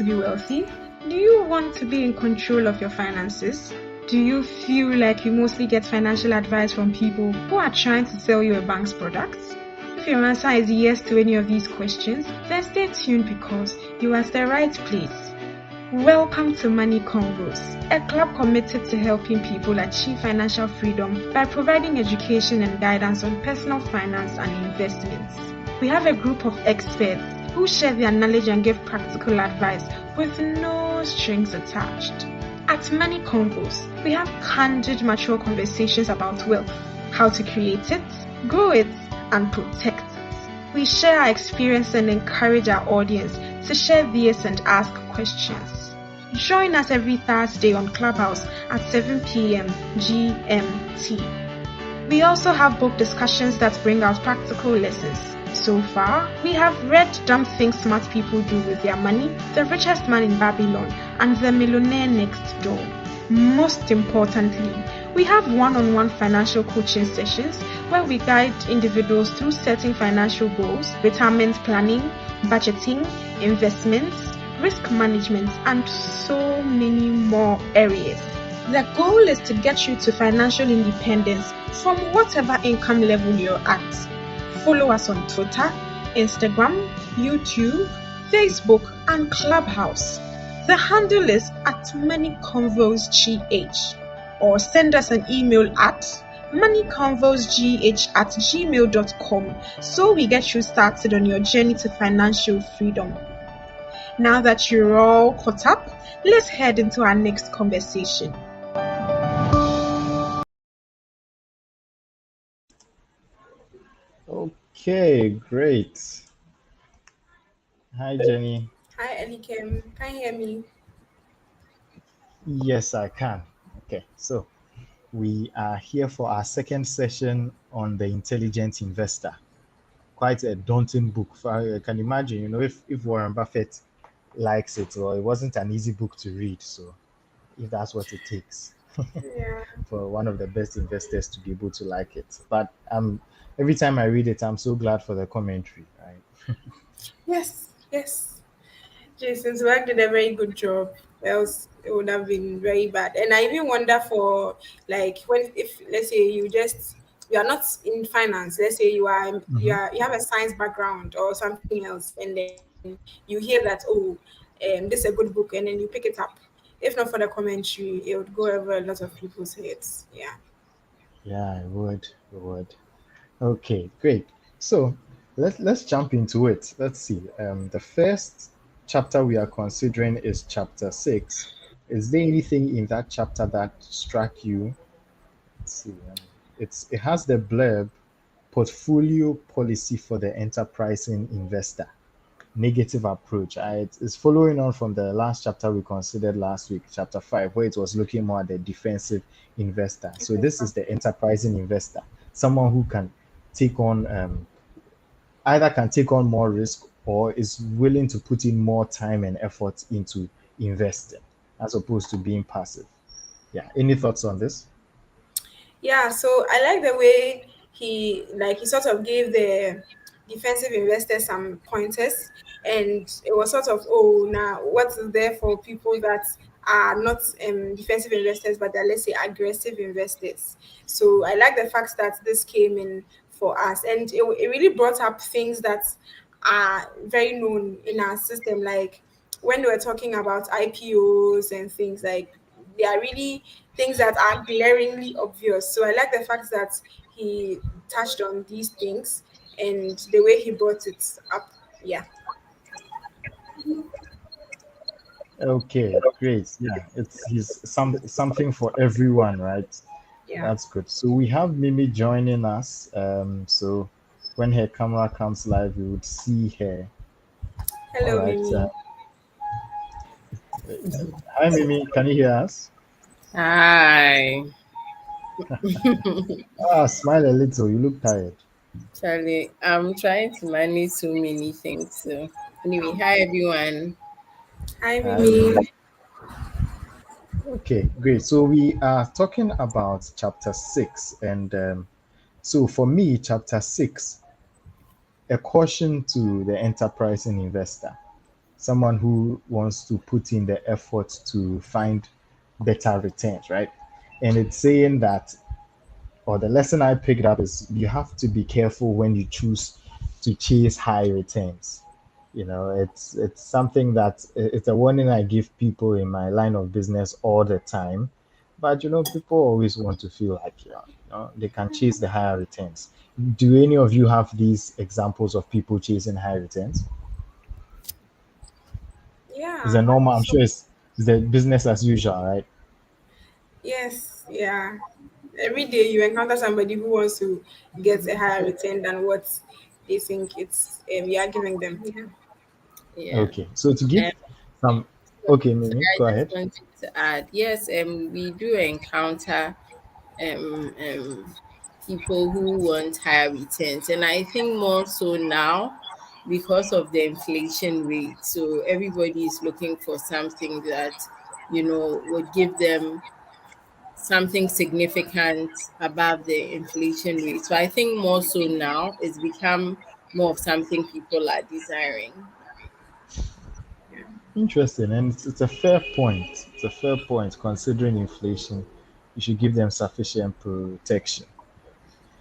to be wealthy? Do you want to be in control of your finances? Do you feel like you mostly get financial advice from people who are trying to sell you a bank's products? If your answer is yes to any of these questions, then stay tuned because you are at the right place. Welcome to Money Convos, a club committed to helping people achieve financial freedom by providing education and guidance on personal finance and investments. We have a group of experts who share their knowledge and give practical advice with no strings attached. At Money Convos, we have candid, mature conversations about wealth, how to create it, grow it, and protect it. We share our experience and encourage our audience to share theirs and ask questions. Join us every Thursday on Clubhouse at 7 p.m. GMT. We also have book discussions that bring out practical lessons. So far, we have read Dumb Things Smart People Do With Their Money, The Richest Man in Babylon, and The Millionaire Next Door. Most importantly, we have one-on-one financial coaching sessions where we guide individuals through setting financial goals, retirement planning, budgeting, investments, risk management, and so many more areas. The goal is to get you to financial independence from whatever income level you're at. Follow us on Twitter, Instagram, YouTube, Facebook, and Clubhouse. The handle is at Money Convos GH, or send us an email at moneyconvosgh@gmail.com so we get you started on your journey to financial freedom. Now that you're all caught up, let's head into our next conversation. Okay, great. Hi, Jenny. Hi, Elikem. Can you hear me? Yes, I can. Okay, so we are here for our second session on the intelligent investor. Quite a daunting book. I can imagine, if Warren Buffett likes it, well, it wasn't an easy book to read. So if that's what it takes Yeah. for one of the best investors to be able to like it. But every time I read it, I'm so glad for the commentary, right? Yes. Jason Swag did a very good job. Else it would have been very bad. And I even wonder for if let's say you are not in finance. Let's say Mhm. you have a science background or something else, and then you hear that this is a good book, and then you pick it up. If not for the commentary, it would go over a lot of people's heads. Yeah. Yeah, I would. I would. Okay, great. So let's jump into it. Let's see. The first chapter we are considering is chapter 6. Is there anything in that chapter that struck you? Let's see. It has the blurb portfolio policy for the enterprising investor. Negative approach. It's following on from the last chapter we considered last week, chapter 5, where it was looking more at the defensive investor. So this is the enterprising investor, someone who can take on either can take on more risk or is willing to put in more time and effort into investing as opposed to being passive. Yeah. Any thoughts on this? Yeah, so I like the way he sort of gave the defensive investors some pointers, and it was sort of, oh, now what is there for people that are not defensive investors but they're, let's say, aggressive investors. So I like the fact that this came in for us, and it really brought up things that are very known in our system, like when they were talking about IPOs and things. Like, they are really things that are glaringly obvious. So I like the fact that he touched on these things and the way he brought it up. Yeah. Okay, great. Yeah, it's he's something for everyone, right? Yeah. That's good. So we have Mimi joining us. So when her camera comes live, we would see her. All Hello, right. Mimi. Hi, Mimi. Can you hear us? Hi, Smile a little. You look tired. Charlie. I'm trying to manage so many things. So, anyway, hi everyone. Hi, Hi, Mimi. Mimi. Okay, great. So we are talking about chapter 6, and so for me, chapter 6, a caution to the enterprising investor. someone who wants to put in the effort to find better returns, right? And it's saying that, or the lesson I picked up is you have to be careful when you choose to chase high returns. It's something that it's a warning I give people in my line of business all the time. But people always want to feel like they can chase the higher returns. Do any of you have these examples of people chasing high returns? It's a Yeah. normal. I'm So sure it's the business as usual, right? yes, yeah. Every day you encounter somebody who wants to get a higher return than what they think it's we are giving them. Yeah. Yeah. Okay, so to give Um, some, okay, Mimi, I go just ahead. wanted to add, yes, we do encounter people who want higher returns, and I think more so now because of the inflation rate. So everybody is looking for something that would give them something significant above the inflation rate. So I think more so now it's become more of something people are desiring. Interesting, and it's a fair point. It's a fair point considering inflation. You should give them sufficient protection.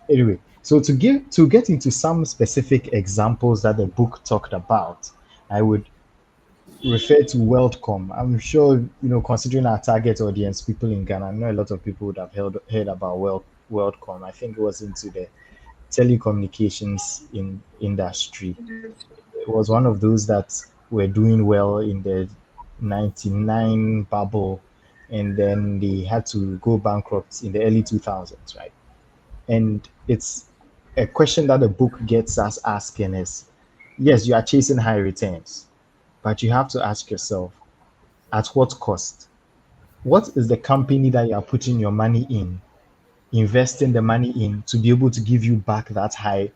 Anyway, so to get into some specific examples that the book talked about, I would refer to WorldCom. I'm sure considering our target audience, people in Ghana, I know a lot of people would have heard about WorldCom. I think it was into the telecommunications in industry. It was one of those that were doing well in the 99 bubble, and then they had to go bankrupt in the early 2000s, right? And it's a question that the book gets us asking is, yes, you are chasing high returns, but you have to ask yourself, at what cost? What is the company that you are putting your money in, investing the money in to be able to give you back that high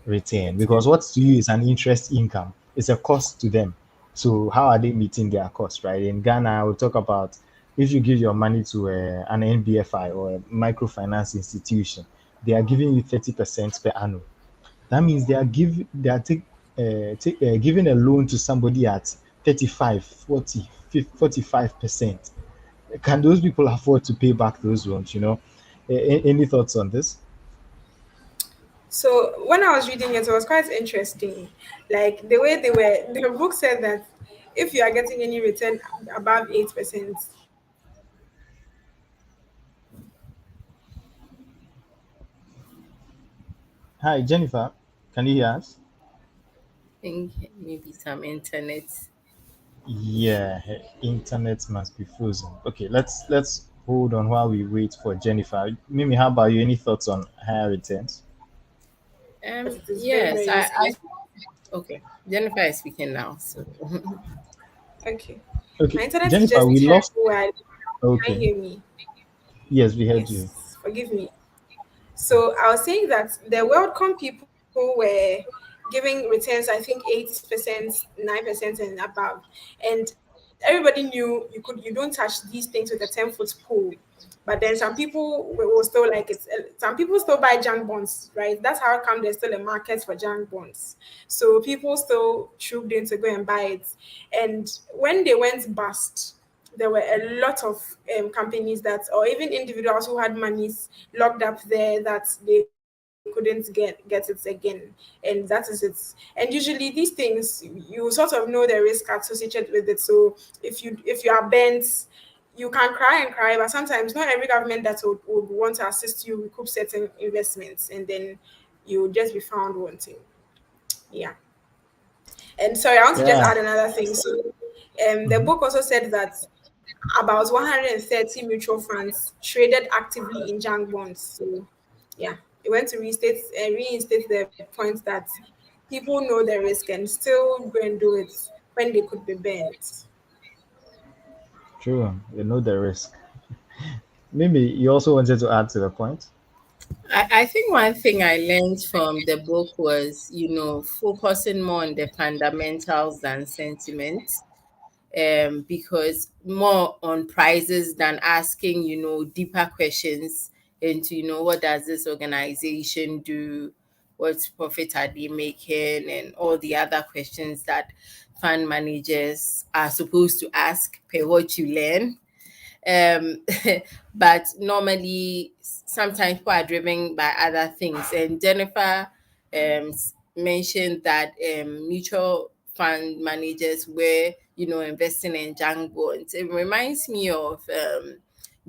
return? Because what to you is an interest income, it's a cost to them. So how are they meeting their cost, right? In Ghana, I will talk about if you give your money to an NBFI or a microfinance institution, they are giving you 30% per annum. That means they are giving a loan to somebody at 35, 40, 45%. Can those people afford to pay back those loans? Any thoughts on this? So when I was reading it, it was quite interesting. Like the way the book said that if you are getting any return above 8%, Hi, Jennifer. Can you hear us? I think maybe some internet. Yeah, her internet must be frozen. Okay, let's hold on while we wait for Jennifer. Mimi, how about you? Any thoughts on higher returns? it is very, Yes, very I risky. okay. Jennifer is speaking now, so Okay. Okay, My internet is Jennifer, just we lost. terrible. Can you Okay, hear me? yes, we heard you. Yes. Forgive me. So I was saying that the WorldCom people were giving returns, I think 8%, 9% and above. And everybody knew you don't touch these things with a 10-foot pole. But then some people will still like it. Some people still buy junk bonds, right? That's how come there's still a market for junk bonds. So people still trooped in to go and buy it. And when they went bust, there were a lot of companies that, or even individuals who had monies locked up there that they couldn't get it again, and that is it. And usually these things you sort of know the risk associated with it. So if you are bent, you can cry and cry, but sometimes not every government that would want to assist you recoup certain investments, and then you would just be found wanting. Yeah. And sorry, I want to just Yeah. add another thing. So the Mhm. book also said that about 130 mutual funds traded actively in junk bonds. So, yeah, it went to reinstate the point that people know the risk and still go and do it when they could be banned. True. You know the risk. Maybe you also wanted to add to the point. I think one thing I learned from the book was, focusing more on the fundamentals than sentiment. Because more on prices than asking, deeper questions into, what does this organization do? what profit are they making, and all the other questions that fund managers are supposed to ask per what you learn. um but normally sometimes people are driven by other things, and Jennifer mentioned that mutual fund managers were investing in junk bonds. It reminds me of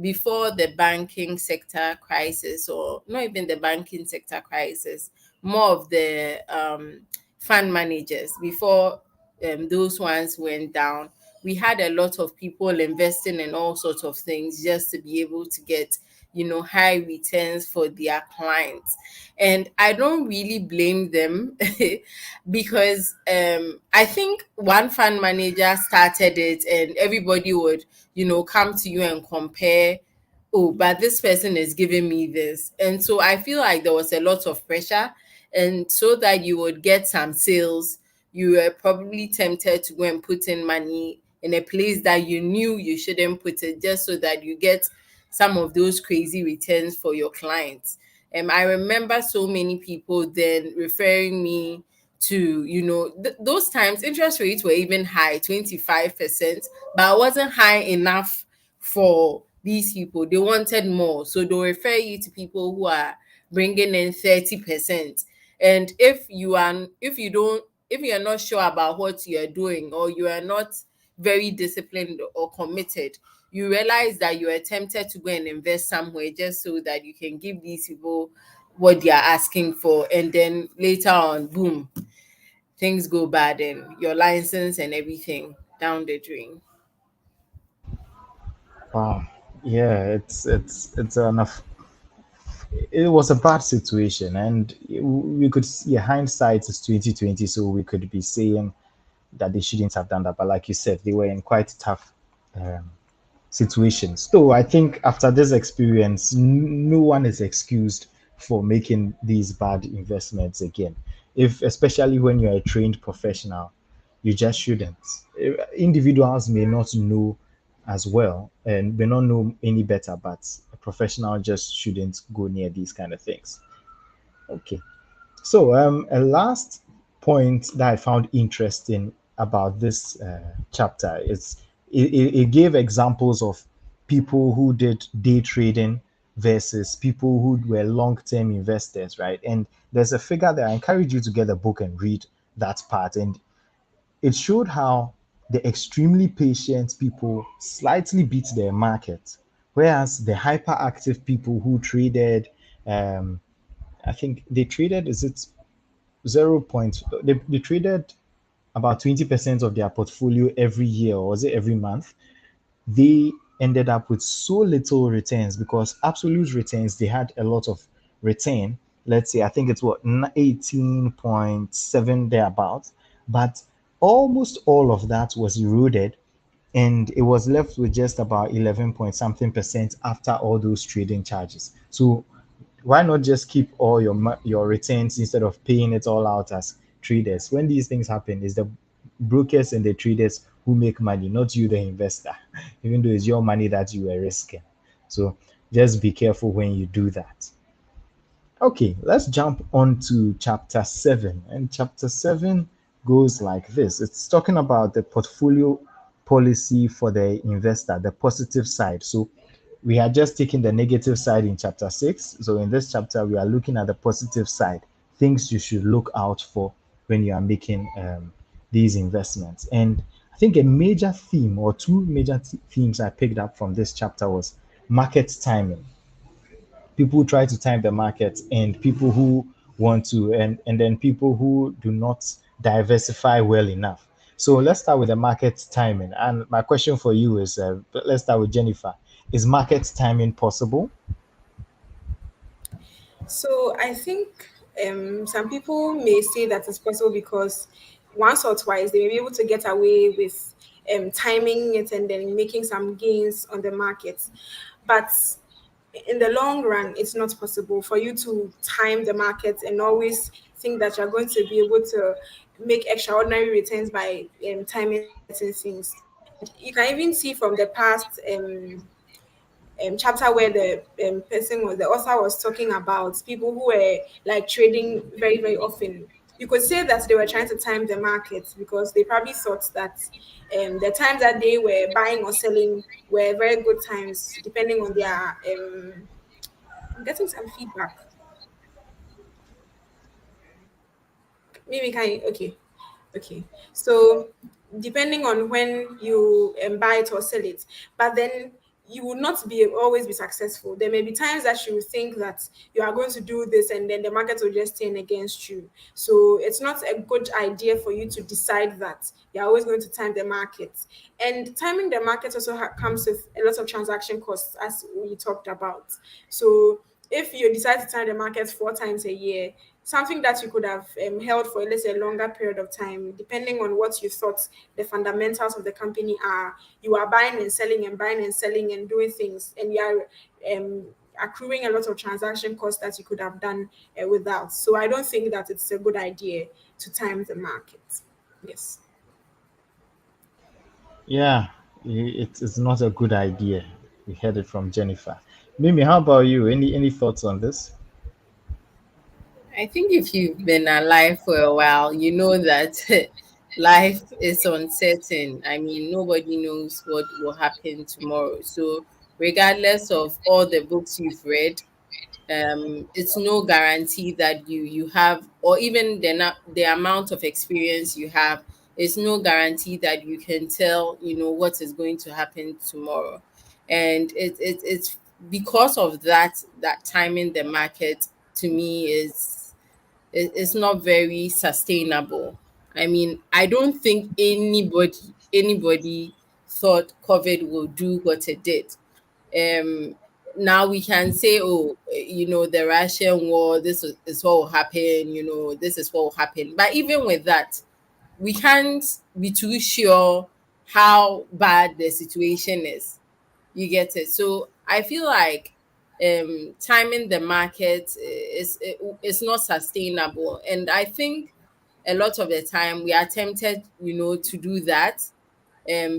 before the banking sector crisis, or not even the banking sector crisis, more of the fund managers before those ones went down. We had a lot of people investing in all sorts of things just to be able to get high returns for their clients. And I don't really blame them because I think one fund manager started it, and everybody would come to you and compare, oh, but this person is giving me this. And so I feel like there was a lot of pressure, and so that you would get some sales, you were probably tempted to go and put in money in a place that you knew you shouldn't put it, just so that you get some of those crazy returns for your clients. I remember so many people then referring me to, those times interest rates were even high, 25%, but it wasn't high enough for these people. They wanted more. So they'll refer you to people who are bringing in 30%. And if you're not sure about what you're doing, or you are not very disciplined or committed, you realize that you are tempted to go and invest somewhere just so that you can give these people what they are asking for. And then later on, boom, things go bad and your license and everything down the drain. Wow. Yeah, it was a bad situation, and we could see hindsight is 2020, so we could be saying that they shouldn't have done that. But like you said, they were in quite tough um, situations. Though I think after this experience, no one is excused for making these bad investments again. If especially when you're a trained professional, you just shouldn't. Individuals may not know as well and may not know any better, but a professional just shouldn't go near these kind of things. Okay. So, a last point that I found interesting about this chapter is it gave examples of people who did day trading versus people who were long-term investors, right? And there's a figure that I encourage you to get a book and read that part. And it showed how the extremely patient people slightly beat their market, whereas the hyperactive people who traded, um, I think they traded, is it 0. They traded about 20% of their portfolio every year, or was it every month? They ended up with so little returns because absolute returns, they had a lot of return. Let's say, I think it's what, 18.7 thereabouts, but almost all of that was eroded, and it was left with just about 11 point something percent after all those trading charges. So why not just keep all your returns instead of paying it all out as traders? When these things happen, it's the brokers and the traders who make money, not you, the investor, even though it's your money that you are risking. So just be careful when you do that. Okay, let's jump on to chapter 7. And chapter 7 goes like this. It's talking about the portfolio policy for the investor, the positive side. So we are just taking the negative side in chapter 6. So in this chapter, we are looking at the positive side, things you should look out for when you are making these investments. And I think a major theme, or two major themes I picked up from this chapter, was market timing. People who try to time the market, and people who want to, and then people who do not diversify well enough. So let's start with the market timing. And my question for you is, let's start with Jennifer. Is market timing possible? So I think some people may say that it's possible because once or twice they may be able to get away with timing it and then making some gains on the market. But in the long run, it's not possible for you to time the market and always think that you're going to be able to make extraordinary returns by timing certain things. And you can even see from the past chapter where the author was talking about people who were like trading very, very often. You could say that they were trying to time the market because they probably thought that the times that they were buying or selling were very good times, depending on their. I'm getting some feedback. Maybe can okay. Okay. So depending on when you buy it or sell it, but then you will not be always be successful. There may be times that you think that you are going to do this and then the market will just turn against you. So it's not a good idea for you to decide that you're always going to time the market. And timing the market also comes with a lot of transaction costs, as we talked about. So if you decide to time the market 4 times a year, something that you could have held for let's say a longer period of time, depending on what you thought the fundamentals of the company are, you are buying and selling and doing things, and you are accruing a lot of transaction costs that you could have done without. So I don't think that it's a good idea to time the market. Yes. Yeah, it's not a good idea. We heard it from Jennifer. Mimi, how about you? Any thoughts on this? I think if you've been alive for a while, you know that life is uncertain. I mean, nobody knows what will happen tomorrow. So, regardless of all the books you've read, it's no guarantee that you have, or even the amount of experience you have, it's no guarantee that you can tell, what is going to happen tomorrow. And it's because of that timing the market, to me, is not very sustainable. I mean, I don't think anybody thought COVID will do what it did. um Now we can say, oh, the Russian war, is what will happen, this is what will happen, but even with that, we can't be too sure how bad the situation is. You get it? So I feel like timing the market is not sustainable, and I think a lot of the time we are tempted, to do that.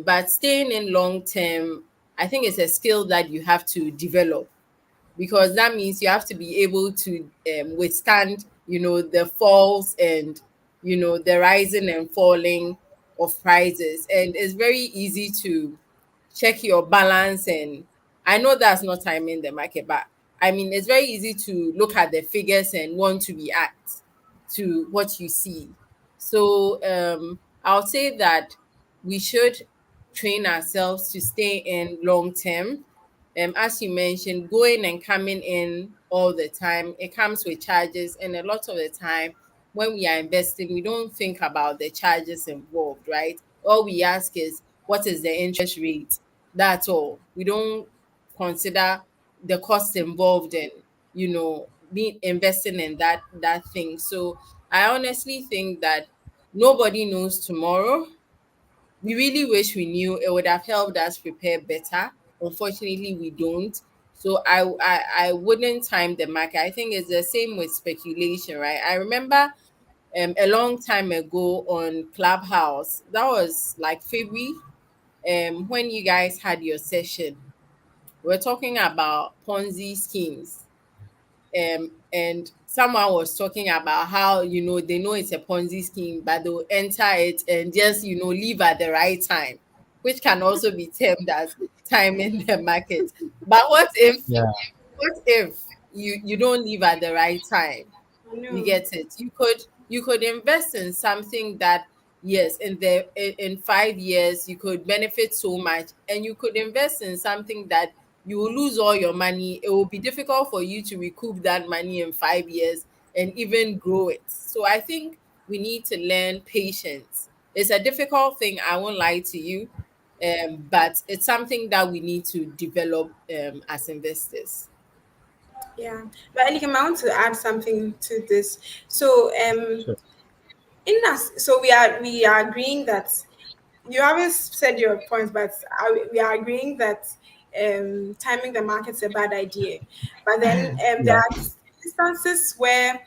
But staying in long term, I think it's a skill that you have to develop, because that means you have to be able to withstand, the falls and, the rising and falling of prices. And it's very easy to check your balance. And I know that's not timing the market, but I mean, it's very easy to look at the figures and want to react to what you see. So I'll say that we should train ourselves to stay in long term. As you mentioned, going and coming in all the time, it comes with charges. And a lot of the time, when we are investing, we don't think about the charges involved, right? All we ask is, what is the interest rate? That's all. We don't consider the cost involved in, being investing in that thing. So I honestly think that nobody knows tomorrow. We really wish we knew. It would have helped us prepare better. Unfortunately, we don't. So I wouldn't time the market. I think it's the same with speculation, right? I remember a long time ago on Clubhouse, that was like February, when you guys had your session. We're talking about Ponzi schemes. And someone was talking about how, they know it's a Ponzi scheme, but they'll enter it and just, leave at the right time, which can also be termed as timing the market. But Yeah, what if you don't leave at the right time? I You know. get it? You could invest in something that, yes, in 5 years you could benefit so much, and you could invest in something that you will lose all your money. It will be difficult for you to recoup that money in 5 years and even grow it. So I think we need to learn patience. It's a difficult thing, I won't lie to you, but it's something that we need to develop as investors. Yeah. But Elikem, I want to add something to this. So sure. we are agreeing that you always said your points, but we are agreeing that timing the market is a bad idea. But then there Yeah, are instances where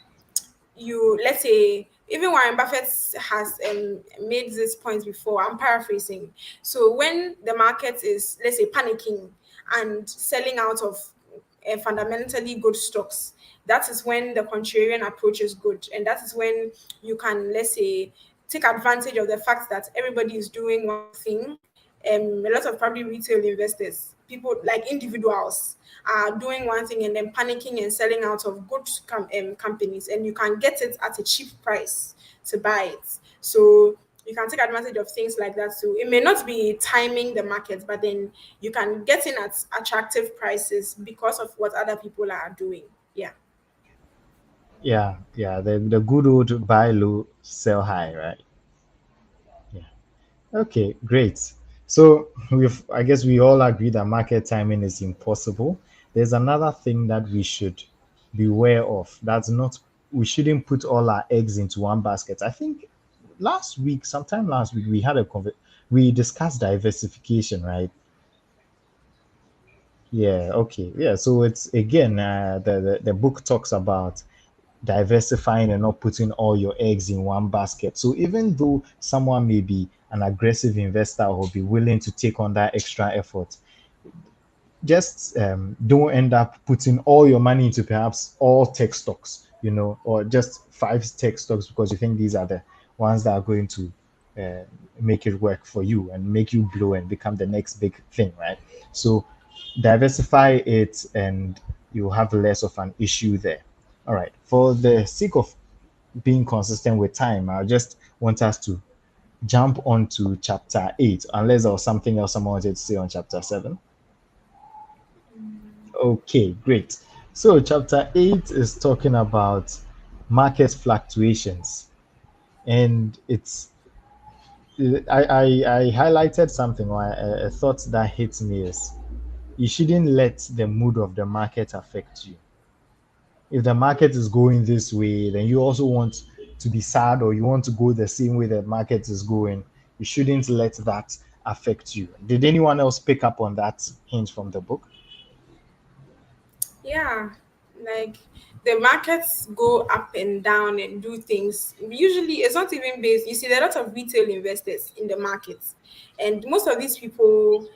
you, let's say, even Warren Buffett has made this point before. I'm paraphrasing. So when the market is, let's say, panicking, and selling out of fundamentally good stocks. That is when the contrarian approach is good, and that is when you can, let's say, take advantage of the fact that everybody is doing one thing. A lot of probably retail investors, people like individuals, are doing one thing and then panicking and selling out of good companies, and you can get it at a cheap price to buy it. So you can take advantage of things like that. So it may not be timing the market, but then you can get in at attractive prices because of what other people are doing. Yeah. Yeah, yeah, the good old buy low, sell high, right? Yeah. Okay, great. So I guess we all agree that market timing is impossible. There's another thing that we should beware of. That's not We shouldn't put all our eggs into one basket. I think sometime last week, we discussed diversification, right? Yeah, okay. Yeah, so it's again, the book talks about diversifying and not putting all your eggs in one basket. So even though someone may be an aggressive investor or be willing to take on that extra effort, just don't end up putting all your money into perhaps all tech stocks, or just five tech stocks because you think these are the ones that are going to uh, make it work for you and make you blow and become the next big thing, right? So diversify it and you'll have less of an issue there. All right. For the sake of being consistent with time, I just want us to jump on to chapter 8, unless there was something else someone wanted to say on chapter 7. Okay, great. So, chapter 8 is talking about market fluctuations. And I highlighted something, or a thought that hits me is you shouldn't let the mood of the market affect you. If the market is going this way, then you also want to be sad or you want to go the same way the market is going. You shouldn't let that affect you. Did anyone else pick up on that hint from the book? Yeah, like the markets go up and down and do things. Usually, it's not even based. You see, there are a lot of retail investors in the markets, and most of these people,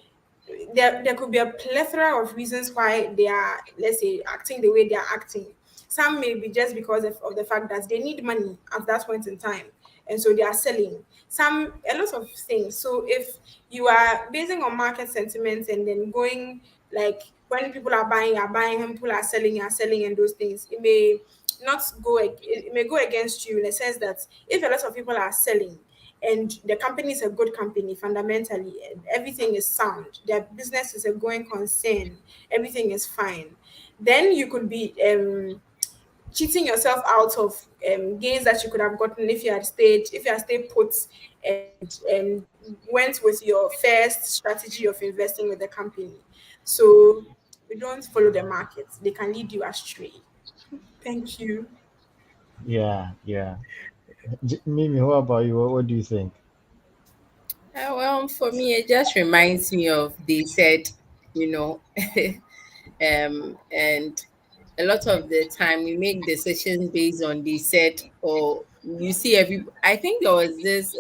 there could be a plethora of reasons why they are, let's say, acting the way they are acting. Some may be just because of the fact that they need money at that point in time, and so they are selling. Some A lot of things. So if you are basing on market sentiment and then going like when people are buying, when people are selling, and those things, it may not it may go against you in the sense that if a lot of people are selling and the company is a good company fundamentally and everything is sound, their business is a going concern, everything is fine, then you could be cheating yourself out of gains that you could have gotten if you had stayed put and went with your first strategy of investing with the company. So we don't follow the market; they can lead you astray. Thank you. Yeah, yeah. Mimi, what about you? What do you think? Well, for me, it just reminds me of they said, you know, and a lot of the time we make decisions based on they said, or you see every. I think there was this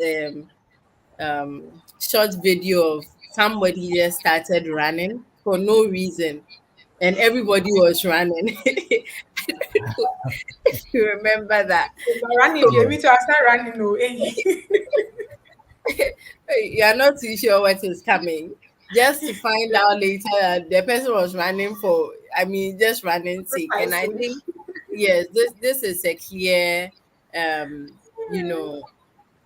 short video of somebody just started running for no reason, and everybody was running. I don't know if you remember that. If you're running, So you Yeah, need to start running. No, eh. you are not too sure what is coming. Just to find out later that the person was running for, I mean, just running sake. And I Precisely. think, yes, this is a clear, um, you know,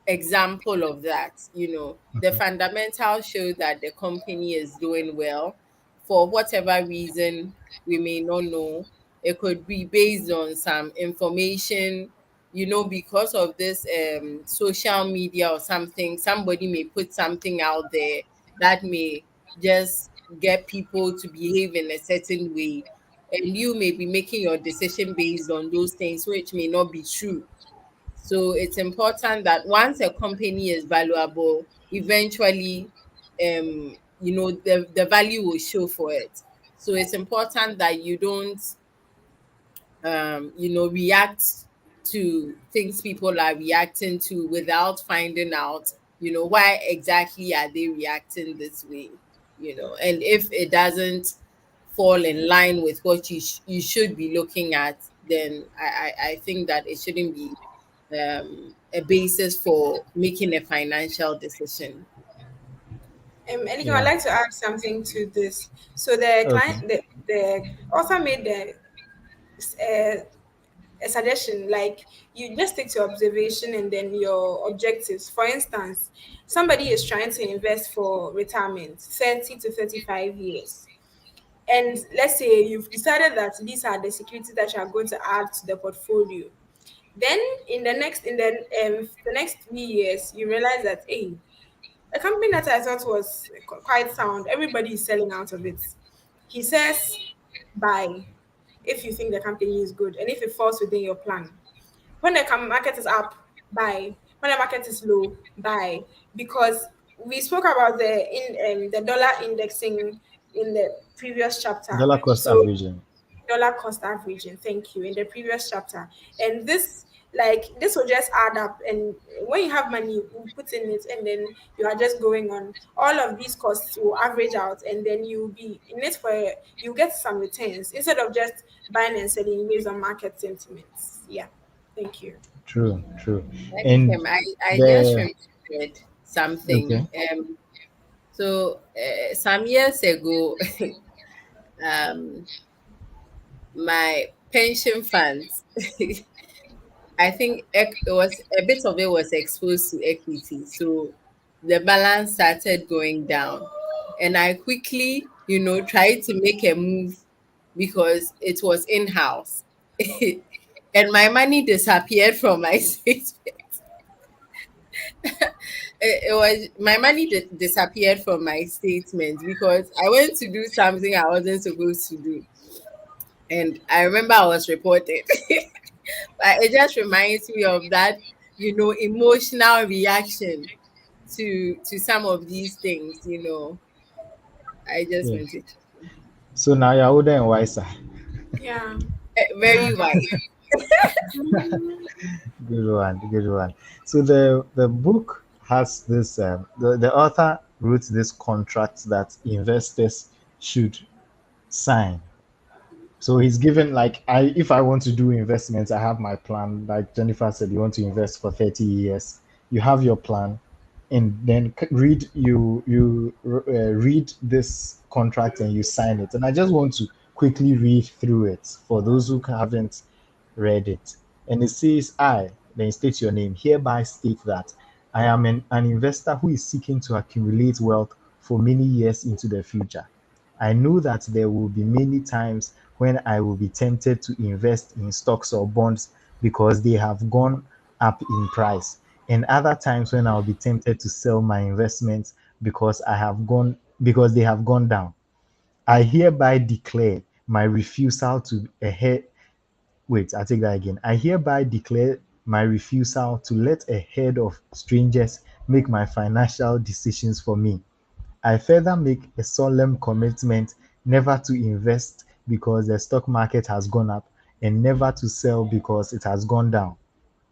example of that. The fundamentals show that the company is doing well for whatever reason we may not know. It could be based on some information, because of this social media or something. Somebody may put something out there that may just get people to behave in a certain way. And you may be making your decision based on those things, which may not be true. So it's important that once a company is valuable, eventually, the value will show for it. So it's important that you don't, react to things people are reacting to without finding out, why exactly are they reacting this way. and if it doesn't fall in line with what you should be looking at, then I think that it shouldn't be a basis for making a financial decision. Anything I'd Yeah. like to add something to this. So the Okay. client, the author made a suggestion like you just stick to observation and then your objectives. For instance, somebody is trying to invest for retirement, 30 to 35 years. And let's say you've decided that these are the securities that you are going to add to the portfolio. Then in the next 3 years, you realize that hey, a company that I thought was quite sound, everybody is selling out of it. He says buy if you think the company is good and if it falls within your plan. When the market is up, buy. When the market is low, buy. Because we spoke about the dollar indexing in the previous chapter. Dollar cost So averaging. dollar cost averaging, thank you, in the previous chapter. And this will just add up, and when you have money you put in it and then you are just going on, all of these costs will average out and then you'll be in it for you get some returns instead of just buying and selling based on market sentiments. Yeah, thank you. True, true. And I just the remembered something. okay. Some years ago, um, my pension funds, I think it was a bit of it was exposed to equity. So the balance started going down. And I quickly, tried to make a move because it was in house. And my money disappeared from my statement. It was my money disappeared from my statement because I went to do something I wasn't supposed to do. And I remember I was reported. But it just reminds me of that, emotional reaction to some of these things. I just Yes. wanted So now you're older and wiser. Yeah. very wise. Good one, good one. So the book has this. The author wrote this contract that investors should sign. So he's given like I if I want to do investments, I have my plan. Like Jennifer said, you want to invest for 30 years. You have your plan, and then read this contract and you sign it. And I just want to quickly read through it for those who haven't read it. And it says, I, then state your name, hereby state that I am an investor who is seeking to accumulate wealth for many years into the future. I know that there will be many times when I will be tempted to invest in stocks or bonds because they have gone up in price, and other times when I'll be tempted to sell my investments because they have gone down. I hereby declare my refusal to a head wait, I take that again. I hereby declare my refusal to let a herd of strangers make my financial decisions for me. I further make a solemn commitment never to invest because the stock market has gone up and never to sell because it has gone down.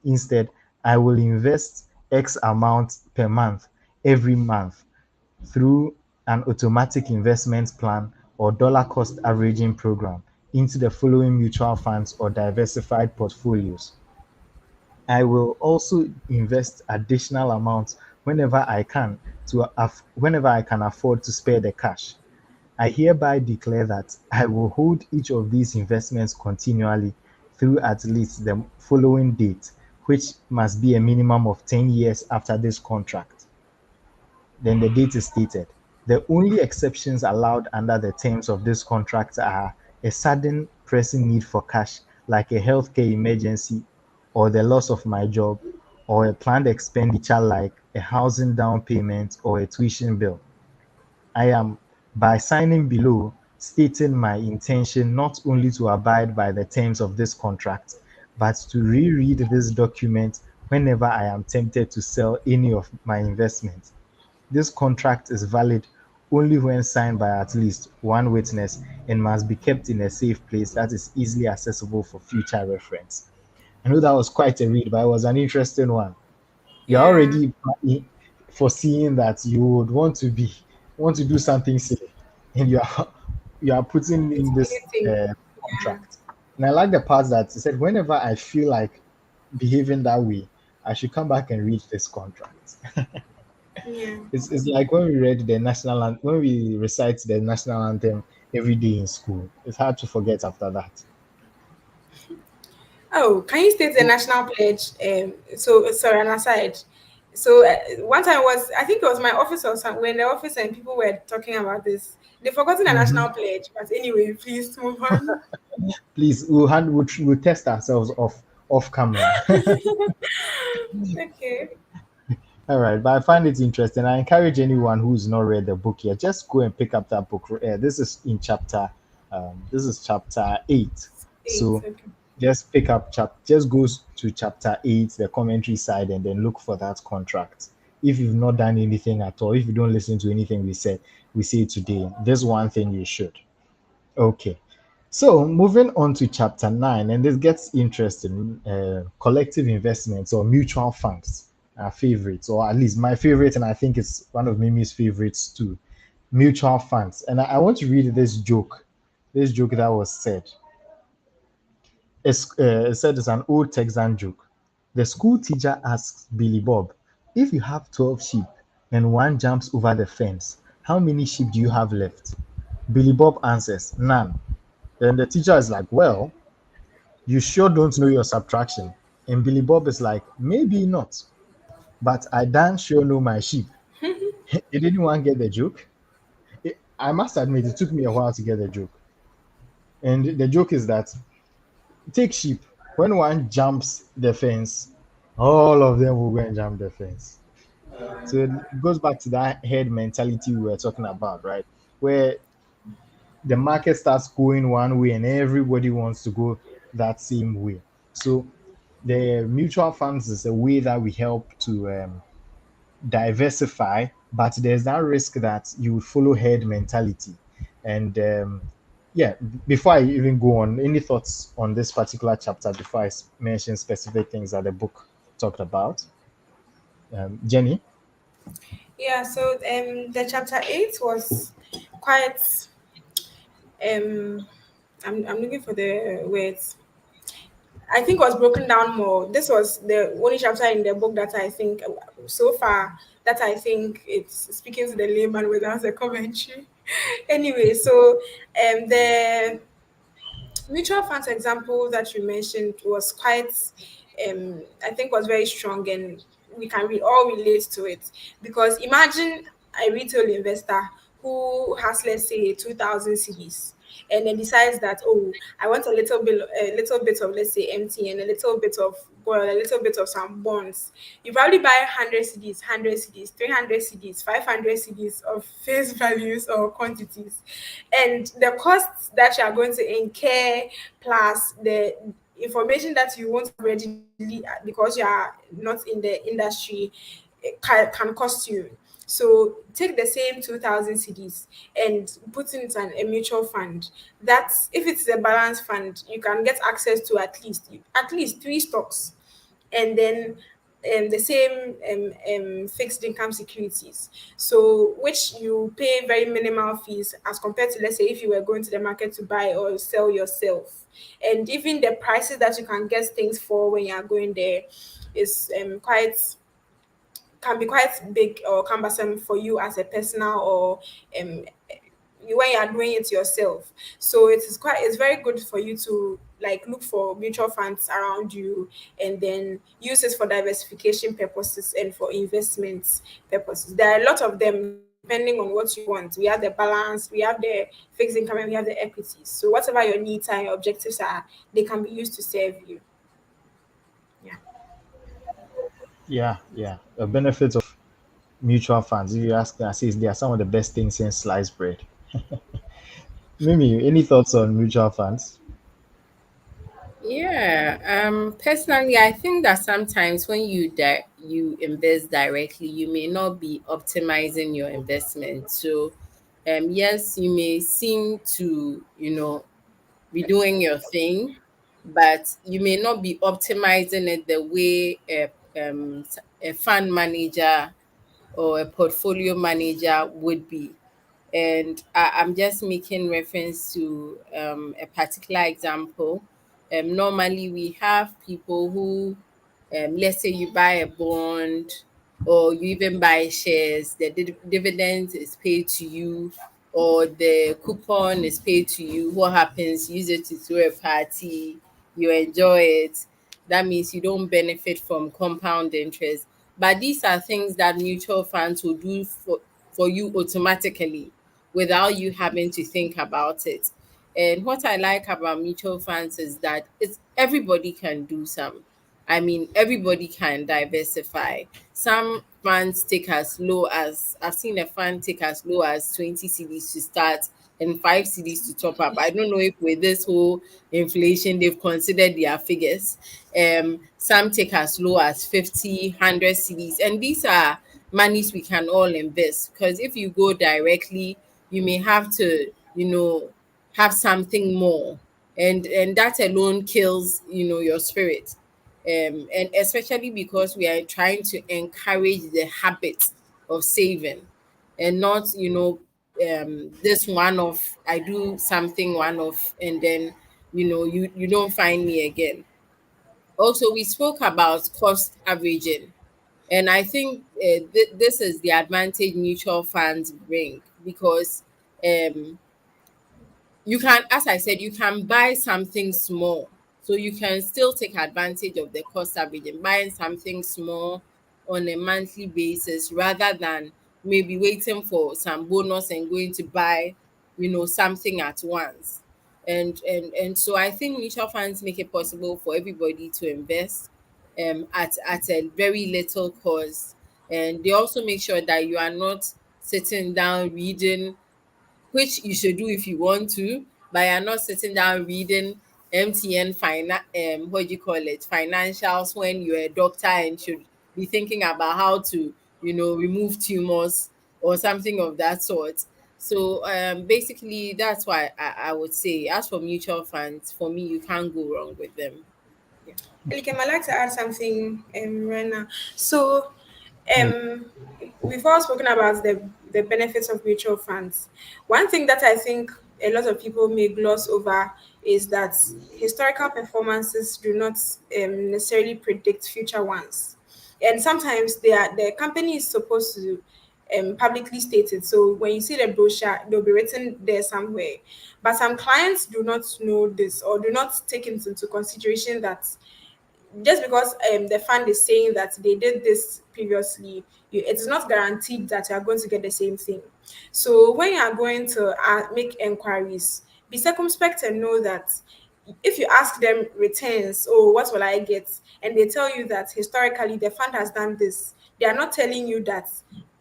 Instead, I will invest X amount per month every month through an automatic investment plan or dollar cost averaging program into the following mutual funds or diversified portfolios. I will also invest additional amounts whenever I can afford to spare the cash. I hereby declare that I will hold each of these investments continually through at least the following date, which must be a minimum of 10 years after this contract. Then the date is stated. The only exceptions allowed under the terms of this contract are a sudden pressing need for cash, like a healthcare emergency, or the loss of my job, or a planned expenditure like a housing down payment or a tuition bill. I am, by signing below, stating my intention not only to abide by the terms of this contract, but to reread this document whenever I am tempted to sell any of my investments. This contract is valid only when signed by at least one witness and must be kept in a safe place that is easily accessible for future reference. I know that was quite a read, but it was an interesting one. You're Yeah. already foreseeing that you would want to be want to do something silly, and you are putting It's in this anything. Yeah. contract. And I like the part that he said, whenever I feel like behaving that way, I should come back and read this contract. Yeah. It's like when we read the when we recite the national anthem every day in school. It's hard to forget after that. Oh, can you state the national pledge? So sorry, an aside. So one time was, I think it was my office or some, when the office and people were talking about this. They forgotten the Mhm. national pledge. But anyway, please move on. Please, we'll test ourselves off camera. Okay. All right, but I find it interesting. I encourage anyone who's not read the book yet, just go and pick up that book. This is in this is chapter 8. Eight. So Okay. just goes to chapter 8, the commentary side, and then look for that contract. If you've not done anything at all, if you don't listen to anything we say today, there's one thing you should. Okay. So moving on to chapter 9, and this gets interesting. Collective investments or mutual funds are favorites, or at least my favorite, and I think it's one of Mimi's favorites too. Mutual funds. And I want to read this joke that was said. It said it's an old Texan joke. The school teacher asks Billy Bob, if you have 12 sheep and one jumps over the fence, how many sheep do you have left? Billy Bob answers, none. Then the teacher is like, well, you sure don't know your subtraction. And Billy Bob is like, maybe not, but I damn sure know my sheep. Did anyone get the joke? I must admit, it took me a while to get the joke. And the joke is that take sheep. When one jumps the fence, all of them will go and jump the fence. So it goes back to that head mentality we were talking about, right? Where the market starts going one way and everybody wants to go that same way. So the mutual funds is a way that we help to diversify, but there's that risk that you would follow herd mentality. And yeah, before I even go on, any thoughts on this particular chapter before I mention specific things that the book talked about? Jenny? Yeah. So the chapter 8 was quite um I'm looking for the words. I think was broken down more. This was the only chapter in the book that I think so far that I think it's speaking to the layman without the commentary. Anyway, so the mutual funds example that you mentioned was quite I think was very strong, and we can all relate to it, because imagine a retail investor who has, let's say, 2,000 cedis, and then decides that, oh, I want a little bit of, let's say, MT, and a little bit of gold, a little bit of some bonds. You probably buy 100 cedis, 100 cedis, 300 cedis, 500 cedis of face values or quantities, and the costs that you are going to incur plus the information that you won't readily, because you are not in the industry, can cost you. So take the same 2,000 cedis and put it in a mutual fund. That, if it's a balanced fund, you can get access to at least three stocks, and then the same fixed income securities. So which you pay very minimal fees as compared to, let's say, if you were going to the market to buy or sell yourself. And even the prices that you can get things for when you are going there is quite can be quite big or cumbersome for you as a personal, or um when you are doing it yourself. So it's very good for you to like look for mutual funds around you, and then use it for diversification purposes and for investment purposes. There are a lot of them depending on what you want. We have the balance, we have the fixed income, and we have the equities. So whatever your needs and your objectives are, they can be used to serve you. Yeah. Yeah, yeah. The benefits of mutual funds, if you ask me, I say they are some of the best things since sliced bread. Mimi, any thoughts on mutual funds? Yeah, personally, I think that sometimes when you invest directly, you may not be optimizing your investment. So, yes, you may seem to, be doing your thing, but you may not be optimizing it the way a fund manager or a portfolio manager would be. And I'm just making reference to a particular example. Normally, we have people who, let's say you buy a bond or you even buy shares, the dividend is paid to you or the coupon is paid to you. What happens? You use it to throw a party, you enjoy it. That means you don't benefit from compound interest. But these are things that mutual funds will do for you automatically without you having to think about it. And what I like about mutual funds is that it's everybody can do some. I mean, everybody can diversify. Some funds take as low as I've seen a fund take as low as 20 CDs to start and 5 CDs to top up. I don't know if with this whole inflation they've considered their figures. Some take as low as 50, 100 CDs, and these are monies we can all invest, because if you go directly, you may have to, have something more, and that alone kills, your spirit. And especially because we are trying to encourage the habit of saving, and not, this one off, I do something one off and then, you don't find me again. Also, we spoke about cost averaging, and I think this is the advantage mutual funds bring, because um, you can, as I said, you can buy something small. So you can still take advantage of the cost average and buying something small on a monthly basis, rather than maybe waiting for some bonus and going to buy, something at once. And so I think mutual funds make it possible for everybody to invest at a very little cost. And they also make sure that you are not sitting down reading, which you should do if you want to, but you're not sitting down reading what do you call it, financials, when you're a doctor and should be thinking about how to, remove tumors or something of that sort. So basically, that's why I would say, as for mutual funds, for me, you can't go wrong with them. Yeah. Elikem, I'd like to add something right now. So, Yeah. um, we've all spoken about the benefits of mutual funds. One thing that I think a lot of people may gloss over is that historical performances do not necessarily predict future ones, and sometimes the company is supposed to publicly state it. So when you see the brochure, they'll be written there somewhere. But some clients do not know this or do not take it into consideration that just because the fund is saying that they did this previously, it is not guaranteed that you are going to get the same thing. So when you are going to make enquiries, be circumspect and know that if you ask them returns, oh, what will I get? And they tell you that historically the fund has done this, they are not telling you that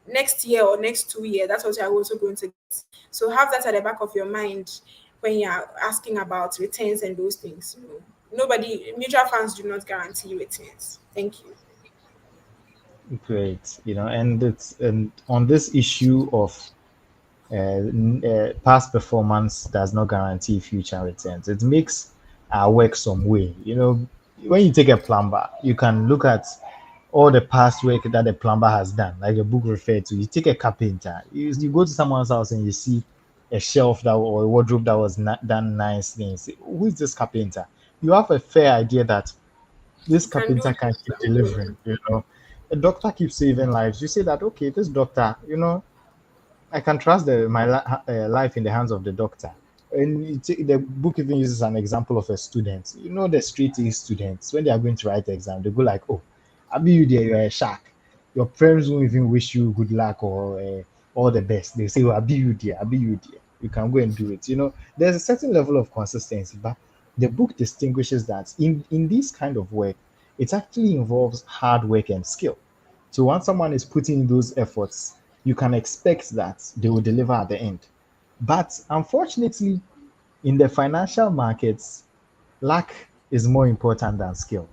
next year or next 2 years, that's what you're also going to get. So have that at the back of your mind when you're asking about returns and those things. Nobody, mutual funds do not guarantee returns. Thank you. Great. And it's and on this issue of past performance does not guarantee future returns. It makes our work some way. When you take a plumber, you can look at all the past work that the plumber has done, like the book referred to. You take a carpenter, you go to someone's house and you see a shelf that or a wardrobe that was not done nicely. And say, who is this carpenter? You have a fair idea that this Can do carpenter can keep delivering. A doctor keeps saving lives. You say that, okay, this doctor, I can trust life in the hands of the doctor. And the book even uses an example of a student. The straight A students, when they are going to write the exam, they go like, oh, Abi, you're a shark. Your friends won't even wish you good luck or all the best. They say, oh, Abi, Abi, you can go and do it. There's a certain level of consistency, but the book distinguishes that in this kind of work, it actually involves hard work and skill. So once someone is putting in those efforts, you can expect that they will deliver at the end. But unfortunately, in the financial markets, luck is more important than skill.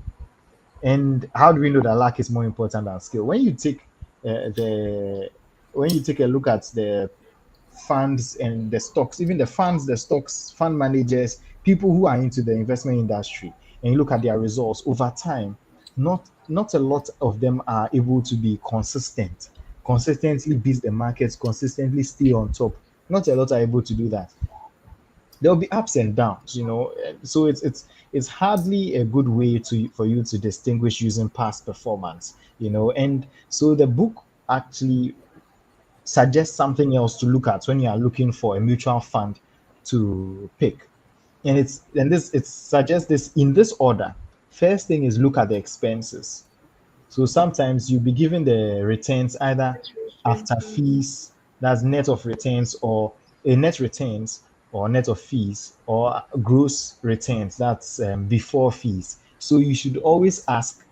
And how do we know that luck is more important than skill? The when you take a look at the funds and the stocks, even the funds, the stocks, fund managers, people who are into the investment industry, and you look at their results over time, not a lot of them are able to be consistently beat the markets, consistently stay on top Not a lot are able to do that. There'll be ups and downs, so it's hardly a good way to for you to distinguish using past performance, and so the book actually suggests something else to look at when you are looking for a mutual fund to pick. And it suggests this in this order. First thing is look at the expenses. So sometimes you'll be given the returns either after fees, that's net of returns, or a net returns, or net of fees, or gross returns, that's before fees. So you should always ask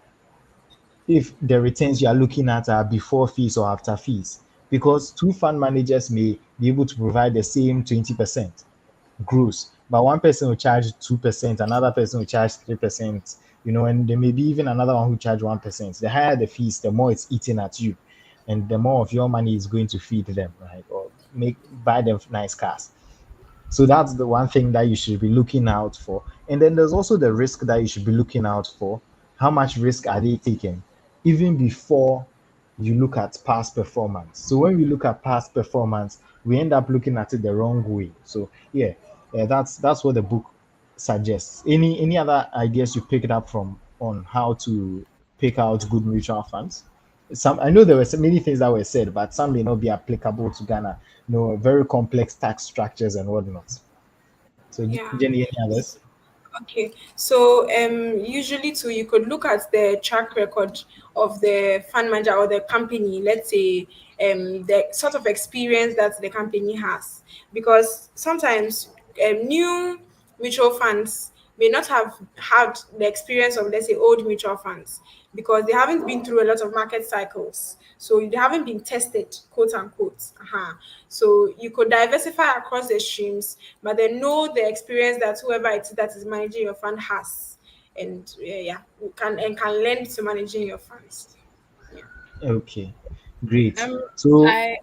if the returns you are looking at are before fees or after fees, because two fund managers may be able to provide the same 20% gross, but one person will charge 2%, another person will charge 3%, and there may be even another one who charge 1%. The higher the fees, the more it's eating at you, and the more of your money is going to feed them, right? Or buy them nice cars. So that's the one thing that you should be looking out for. And then there's also the risk that you should be looking out for. How much risk are they taking? Even before you look at past performance. So when we look at past performance, we end up looking at it the wrong way. So yeah, that's what the book suggests. Any other ideas you picked up from on how to pick out good mutual funds? Some, I know there were many things that were said, but some may not be applicable to Ghana. Very complex tax structures and whatnot. So Yeah. Jenny, any others? Okay, so usually too, you could look at the track record of the fund manager or the company. Let's say the sort of experience that the company has, because sometimes new mutual funds may not have had the experience of, let's say, old mutual funds, because they haven't been through a lot of market cycles, so they haven't been tested, quote unquote. So you could diversify across the streams, but then know the experience that whoever it is that is managing your fund has, and yeah, can lend to managing your funds. Yeah. Okay, great. Um, So, I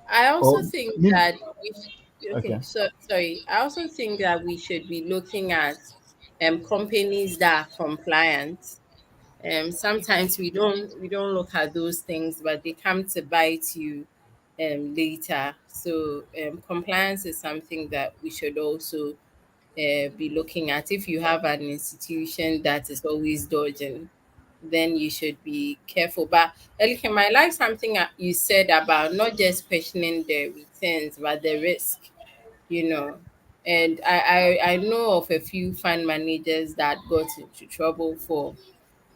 I also oh, think me, that okay, okay. so sorry. I also think that we should be looking at companies that are compliant. Sometimes we don't look at those things, but they come to bite you later. So compliance is something that we should also be looking at. If you have an institution that is always dodging, then you should be careful. But Elikim, I like something you said about not just questioning the returns, but the risk, you know. And I know of a few fund managers that got into trouble for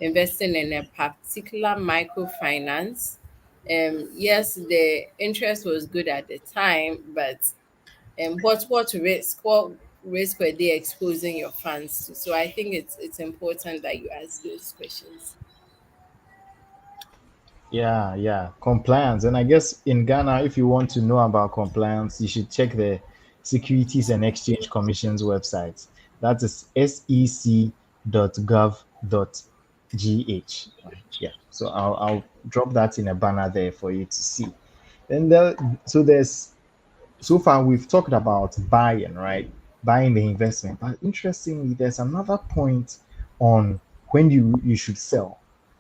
investing in a particular microfinance. Yes, the interest was good at the time, but what risk were they exposing your funds to? So I think it's important that you ask those questions. Yeah, yeah, compliance. And I guess in Ghana, if you want to know about compliance, you should check the Securities and Exchange Commission's website. That is sec.gov.gh. Right? Yeah. So I'll drop that in a banner there for you to see. And so there's so far we've talked about buying, right? Buying the investment. But interestingly, there's another point on when you should sell.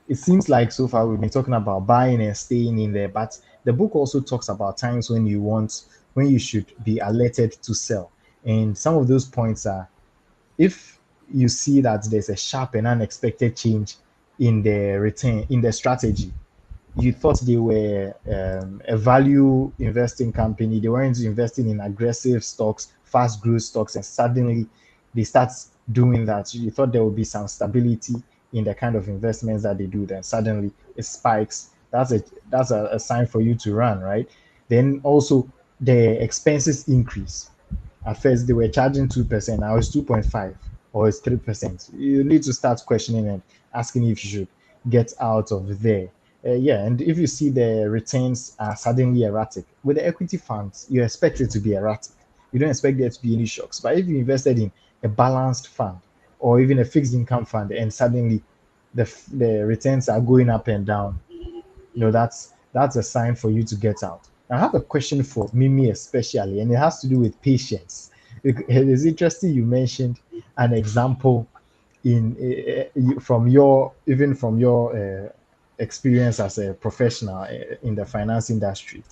It seems like so far we've been talking about buying and staying in there, but the book also talks about times when you should be alerted to sell. And some of those points are if you see that there's a sharp and unexpected change in the return in the strategy. You thought they were a value investing company. They weren't investing in aggressive stocks, fast growth stocks, and suddenly they start doing that. You thought there would be some stability in the kind of investments that they do. Then suddenly it spikes. That's a sign for you to run, right? Then also the expenses increase. At first, they were charging 2%. Now it's 2.5 or it's 3%. You need to start questioning and asking if you should get out of there. Yeah, and if you see the returns are suddenly erratic with the equity funds, you expect it to be erratic. You don't expect there to be any shocks. But if you invested in a balanced fund or even a fixed income fund and suddenly the returns are going up and down, that's a sign for you to get out. I have a question for Mimi especially, and it has to do with patience. It is interesting you mentioned an example from your experience as a professional in the finance industry,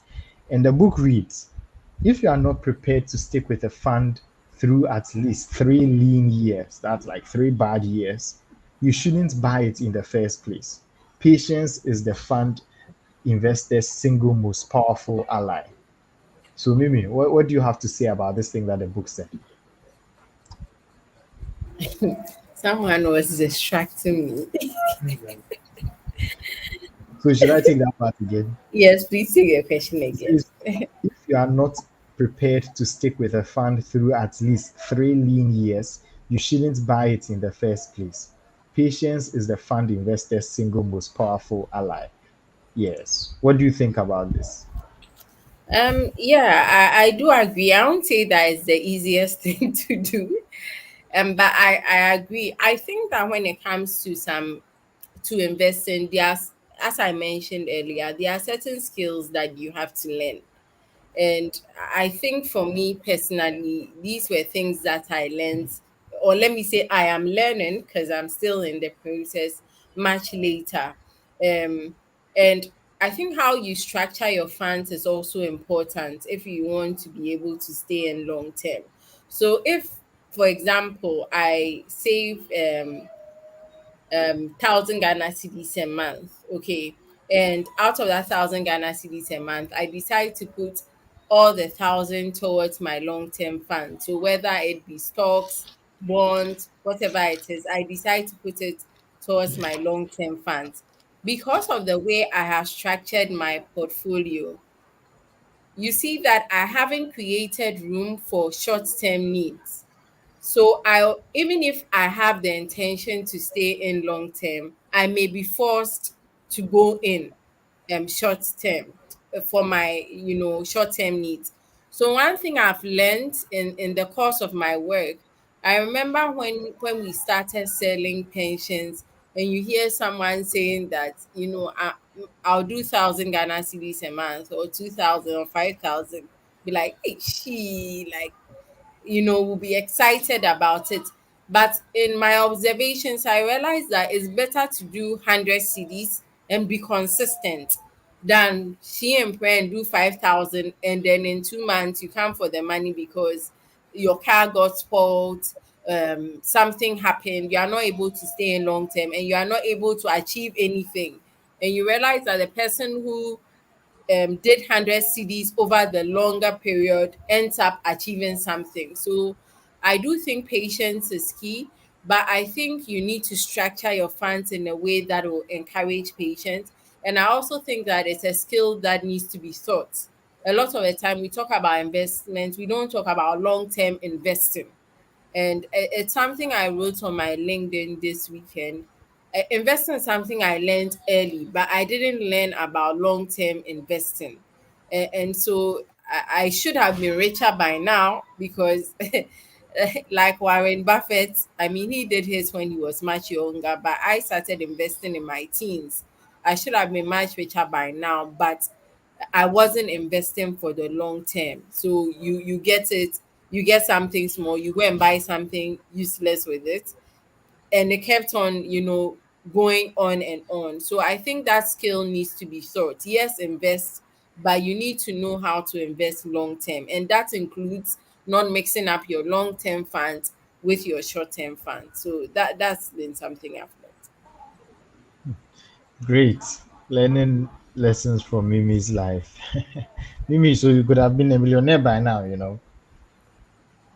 and the book reads: if you are not prepared to stick with a fund through at least 3 lean years, that's like 3 bad years, you shouldn't buy it in the first place. Patience is the fund investor's single most powerful ally. So, Mimi, what do you have to say about this thing that the book said? Someone was distracting me. So, should I take that part again? Yes, please take your question It again. says, if you are not prepared to stick with a fund through at least 3 lean years, you shouldn't buy it in the first place. Patience is the fund investor's single most powerful ally. Yes. What do you think about this? Yeah, I do agree. I won't say that it's the easiest thing to do. But I agree. I think that when it comes to some to investing, there's, as I mentioned earlier, there are certain skills that you have to learn. And I think for me personally, these were things that I learned, or let me say, I am learning because I'm still in the process much later. Um, and I think how you structure your funds is also important if you want to be able to stay in long term. So, if, for example, I save 1,000 Ghana cedis a month. Okay. And out of that 1,000 Ghana cedis a month, I decide to put all the thousand towards my long term fund. So whether it be stocks, bonds, whatever it is, I decide to put it towards my long term funds. Because of the way I have structured my portfolio, you see that I haven't created room for short term needs. So I, even if I have the intention to stay in long term, I may be forced to go in short term for my, short term needs. So one thing I've learned in the course of my work, I remember when we started selling pensions, and you hear someone saying that, I'll do 1,000 Ghana cedis a month, or 2,000 or 5,000, be like, hey, she like, will be excited about it. But in my observations, I realized that it's better to do 100 CDs and be consistent than she and friend do 5,000, and then in 2 months you come for the money because your car got spoiled, something happened, you are not able to stay in long term, and you are not able to achieve anything. And you realize that the person who did 100 CDs over the longer period ends up achieving something. So I do think patience is key, but I think you need to structure your funds in a way that will encourage patience. And I also think that it's a skill that needs to be taught. A lot of the time we talk about investment, we don't talk about long term investing. And it's something I wrote on my LinkedIn this weekend. Investing is something I learned early, but I didn't learn about long term investing. And so I should have been richer by now because, like Warren Buffett, I mean, he did his when he was much younger, but I started investing in my teens. I should have been much richer by now, but I wasn't investing for the long term. So you get it, you get something small, you go and buy something useless with it, and it kept on, going on and on. So I think that skill needs to be taught. Yes, invest, but you need to know how to invest long term, and that includes not mixing up your long term funds with your short term funds. So that's been something I've learned. Great. Learning lessons from Mimi's life. Mimi, so you could have been a millionaire by now, you know.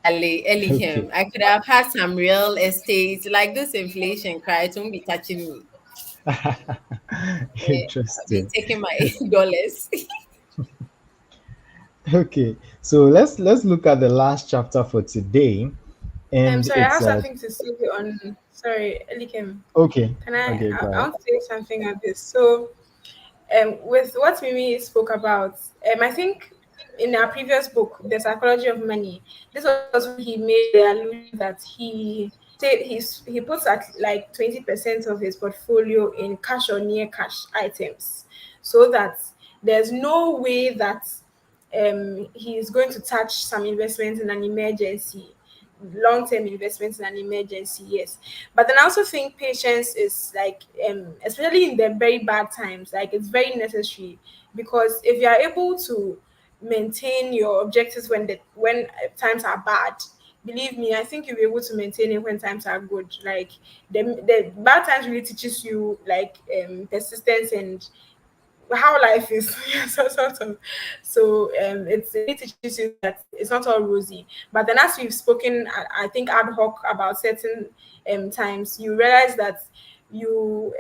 Ali, Okay. Elihem, I could have had some real estate. Like this inflation cry, it won't be touching me. I'll be Interesting. taking my dollars. Okay. So let's look at the last chapter for today. I'm And sorry, I it's have something to say on. Sorry, Elikim. okay. Can I? Okay, I, go I ahead. want to say something on this. So, with what Mimi spoke about, I think in our previous book, The Psychology of Money, this was when he made the allusion that he said he puts at like 20% of his portfolio in cash or near cash items, so that there's no way that he is going to touch some investments in an emergency, long-term investments in an emergency, yes. But then I also think patience is like especially in the very bad times, like it's very necessary, because if you are able to maintain your objectives when times are bad, believe me, I think you'll be able to maintain it when times are good. Like the bad times really teaches you like persistence and how life is. Yeah, so sort of. So it teaches you that it's not all rosy. But then, as we've spoken, I think ad hoc about certain times, you realize that you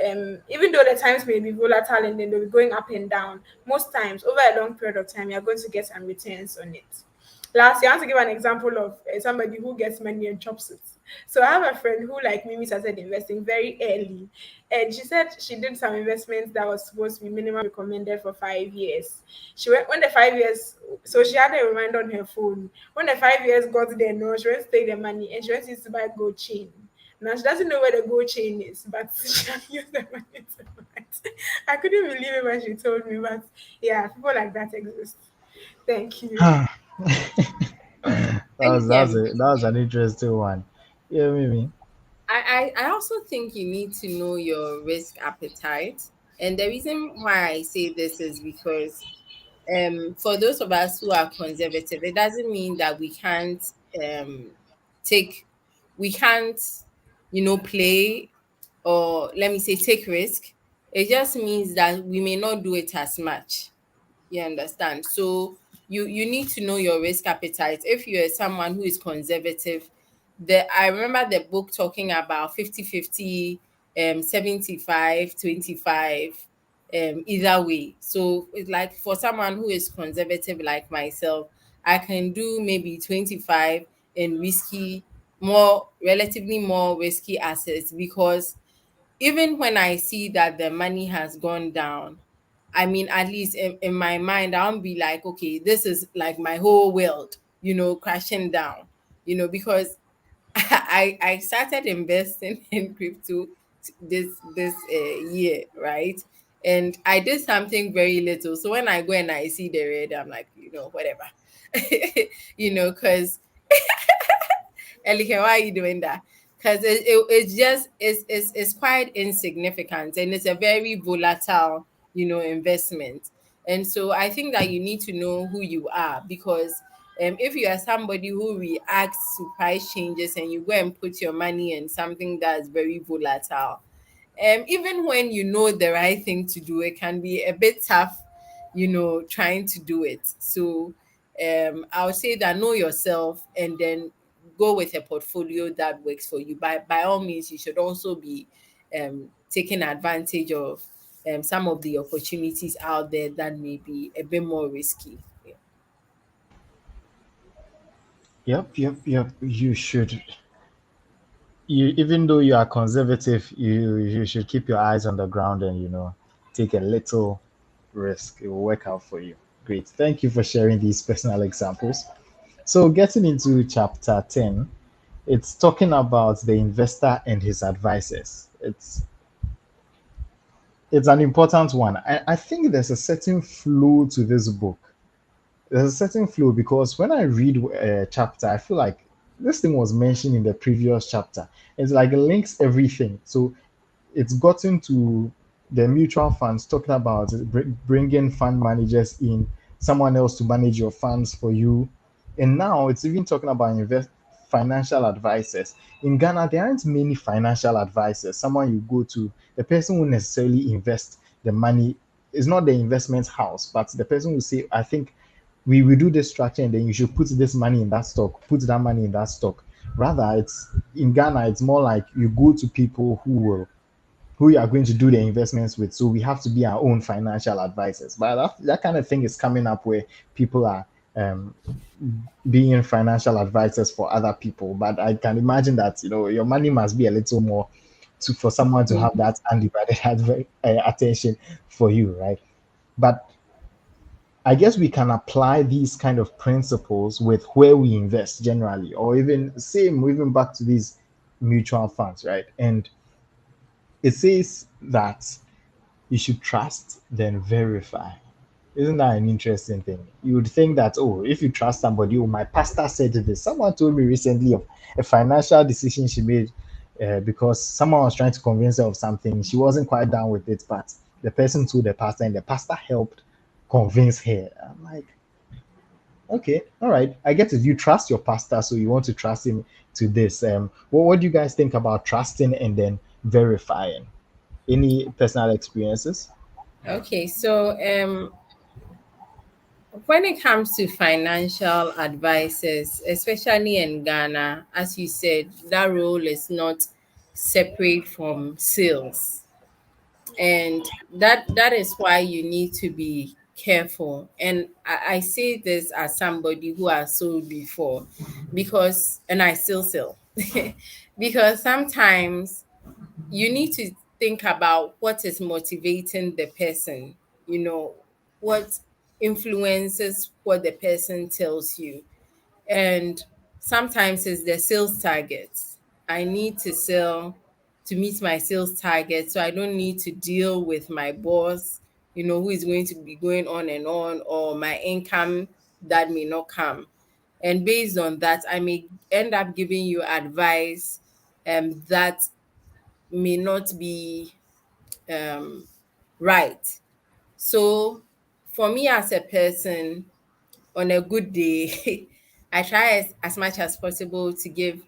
even though the times may be volatile and then they'll be going up and down, most times over a long period of time, you're going to get some returns on it. Last year, I want to give an example of somebody who gets money and chops it. So I have a friend who, like Mimi, started investing very early, and she said she did some investments that was supposed to be minimum recommended for 5 years. She went when the 5 years, so she had a reminder on her phone. When the 5 years got there, no, she went to take the money and she went to buy gold chain. Now she doesn't know where the gold chain is, but she can use the money to buy it. I couldn't believe it when she told me, but yeah, people like that exist. Thank you. That was an interesting one. Yeah, maybe. I also think you need to know your risk appetite. And the reason why I say this is because for those of us who are conservative, it doesn't mean that um take we can't, play, or let me say take risk. It just means that we may not do it as much. You understand? So you need to know your risk appetite. If you're someone who is conservative, I remember the book talking about 50-50, 75-25, either way. So it's like for someone who is conservative like myself, I can do maybe 25 in relatively more risky assets, because even when I see that the money has gone down, I mean, at least in my mind, I'll be like, okay, this is like my whole world, crashing down, because I started investing in crypto this year, right? And I did something very little. So when I go and I see the red, I'm like, whatever, because Elike, why are you doing that? Because it's just it's quite insignificant, and it's a very volatile, investment. And so I think that you need to know who you are, because if you are somebody who reacts to price changes and you go and put your money in something that's very volatile, even when you know the right thing to do, it can be a bit tough, trying to do it. So I would say that know yourself, and then go with a portfolio that works for you. By all means, you should also be taking advantage of some of the opportunities out there that may be a bit more risky. Yeah. Yep. You should. You even though you are conservative, you should keep your eyes on the ground and take a little risk. It will work out for you. Great. Thank you for sharing these personal examples. So, getting into chapter 10, it's talking about the investor and his advisors. It's an important one. I think there's a certain flow to this book. There's a certain flow because when I read a chapter, I feel like this thing was mentioned in the previous chapter. It's like it links everything. So it's gotten to the mutual funds, talking about bringing fund managers in, someone else to manage your funds for you. And now it's even talking about financial advisors. In Ghana, there aren't many financial advisors. Someone you go to, the person who necessarily invest the money is not the investment house, but the person will say, I think we will do this structure and then you should put this money in that stock, put that money in that stock. Rather, it's in Ghana, it's more like you go to people who you are going to do the investments with. So we have to be our own financial advisors. But that kind of thing is coming up where people are um, being financial advisors for other people. But I can imagine that your money must be a little more for someone to have that undivided attention for you, right? But I guess we can apply these kind of principles with where we invest generally, or even back to these mutual funds, right? And it says that you should trust, then verify. Isn't that an interesting thing? You would think that, oh, if you trust somebody, oh, my pastor said this. Someone told me recently of a financial decision she made because someone was trying to convince her of something. She wasn't quite down with it, but the person told the pastor, and the pastor helped convince her. I'm like, Okay, all right. I get it. You trust your pastor, so you want to trust him to this. What do you guys think about trusting and then verifying? Any personal experiences? Okay, so when it comes to financial advisors, especially in Ghana, as you said, that role is not separate from sales. And that is why you need to be careful. And I say this as somebody who has sold before, because and I still sell. Because sometimes you need to think about what is motivating the person, you know, what influences what the person tells you. And sometimes it's the sales targets. I need to sell to meet my sales target. So I don't need to deal with my boss, who is going to be going on, or my income that may not come. And based on that, I may end up giving you advice that may not be um, right. So for me as a person, on a good day, I try as much as possible to give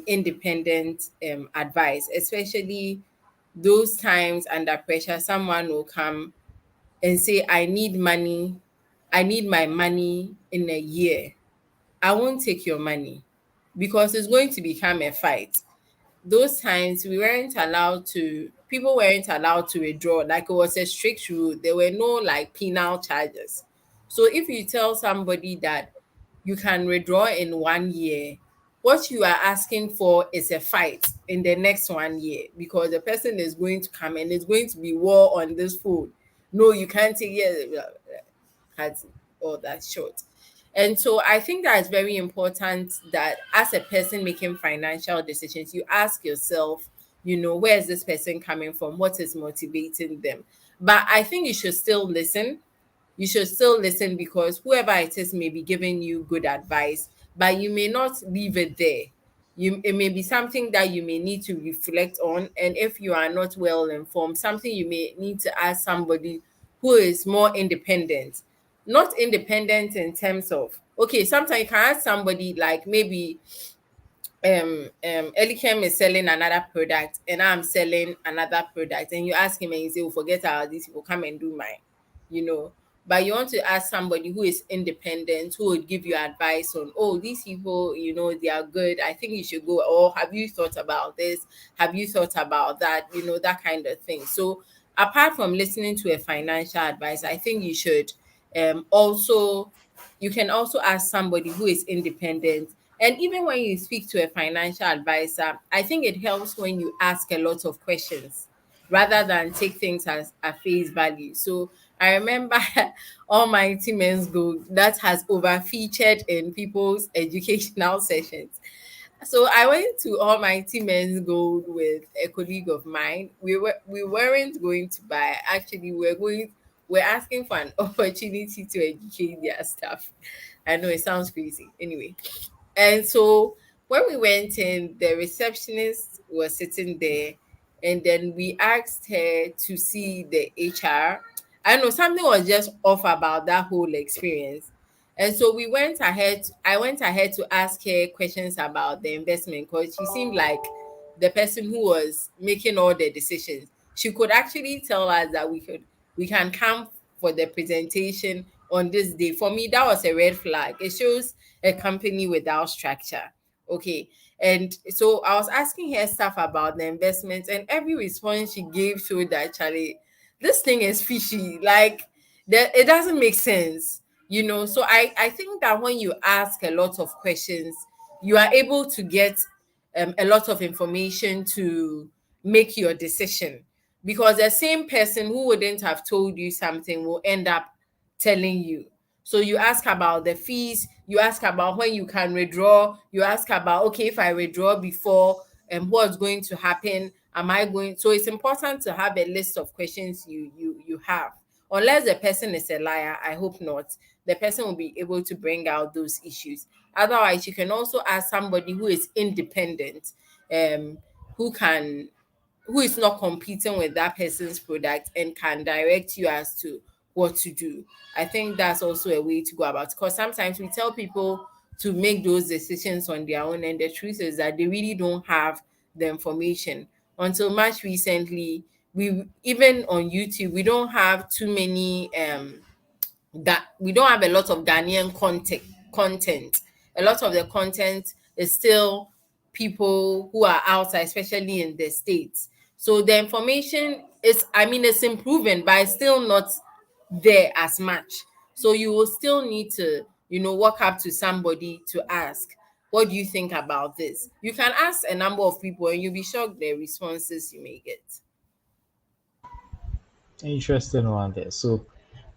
independent advice, especially those times under pressure. Someone will come and say, I need my money in a year. I won't take your money because it's going to become a fight. Those times people weren't allowed to withdraw. Like, it was a strict rule. There were no like penal charges. So if you tell somebody that you can withdraw in 1 year, what you are asking for is a fight in the next 1 year, because the person is going to come and it's going to be war on this phone. No, you can't take it. Cut all that short. And so I think that it's very important that as a person making financial decisions, you ask yourself, where is this person coming from? What is motivating them? But I think you should still listen. You should still listen, because whoever it is may be giving you good advice, but you may not leave it there. It may be something that you may need to reflect on. And if you are not well informed, something you may need to ask somebody who is more independent. Not independent in terms of, okay, sometimes you can ask somebody like maybe Elikem is selling another product and I'm selling another product, and you ask him and you say, oh, forget how these people, come and do mine, you know. But you want to ask somebody who is independent, who would give you advice on, oh, these people, they are good. I think you should go. Or have you thought about this? Have you thought about that? That kind of thing. So apart from listening to a financial advice, I think also you can also ask somebody who is independent. And even when you speak to a financial advisor, I think it helps when you ask a lot of questions rather than take things as a face value. So I remember Almighty Men's Gold that has over featured in people's educational sessions. So I went to Almighty Men's Gold with a colleague of mine. We weren't going to buy. Actually, we're asking for an opportunity to educate their staff. I know it sounds crazy. Anyway, and so when we went in, the receptionist was sitting there, and then we asked her to see the HR. I don't know, something was just off about that whole experience. And so I went ahead to ask her questions about the investment, because she seemed like the person who was making all the decisions. She could actually tell us that we can come for the presentation on this day. For me, that was a red flag. It shows a company without structure. Okay. And so I was asking her stuff about the investments, and every response she gave showed that, Charlie, this thing is fishy. Like, that it doesn't make sense. So I think that when you ask a lot of questions, you are able to get a lot of information to make your decision, because the same person who wouldn't have told you something will end up telling you. So you ask about the fees, you ask about when you can withdraw, you ask about, okay, if I withdraw before, what's going to happen? Am I going? So it's important to have a list of questions you have. Unless the person is a liar, I hope not. The person will be able to bring out those issues. Otherwise, you can also ask somebody who is independent, um, who can who is not competing with that person's product, and can direct you as to what to do. I think that's also a way to go about it, because sometimes we tell people to make those decisions on their own, and the truth is that they really don't have the information. Until much recently, we even on YouTube, we don't have too many that we don't have a lot of Ghanaian content. A lot of the content is still people who are outside, especially in the States. So the information is, I mean, it's improving, but it's still not there as much. So you will still need to, walk up to somebody to ask, what do you think about this? You can ask a number of people and you'll be shocked the responses you may get. Interesting one there. So